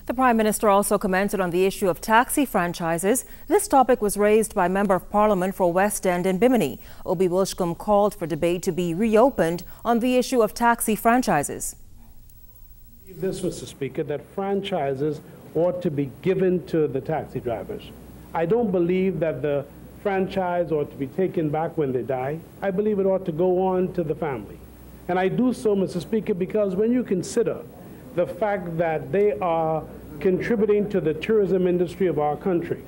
The Prime Minister also commented on the issue of taxi franchises. This topic was raised by Member of Parliament for West End and Bimini. Obi Wilshcombe called for debate to be reopened on the issue of taxi franchises. This, Mr. Speaker, that franchises ought to be given to the taxi drivers. I don't believe that the franchise ought to be taken back when they die. I believe it ought to go on to the family. And I do so, Mr. Speaker, because when you consider the fact that they are contributing to the tourism industry of our country,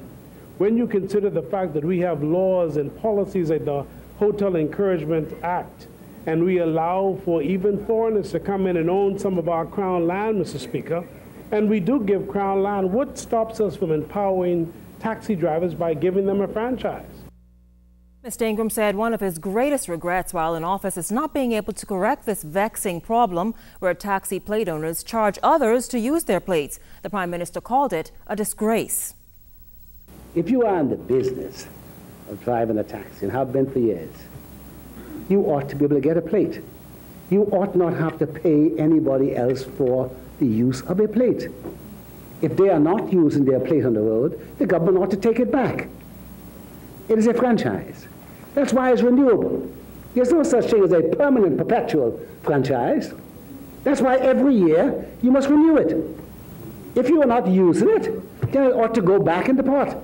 when you consider the fact that we have laws and policies like the Hotel Encouragement Act, and we allow for even foreigners to come in and own some of our Crown land, Mr. Speaker, and we do give Crown land, what stops us from empowering taxi drivers by giving them a franchise? Mr. Ingram said one of his greatest regrets while in office is not being able to correct this vexing problem where taxi plate owners charge others to use their plates. The Prime Minister called it a disgrace. If you are in the business of driving a taxi and have been for years, you ought to be able to get a plate. You ought not have to pay anybody else for the use of a plate. If they are not using their plate on the road, the government ought to take it back. It is a franchise. That's why it's renewable. There's no such thing as a permanent, perpetual franchise. That's why every year you must renew it. If you are not using it, then it ought to go back in the pot.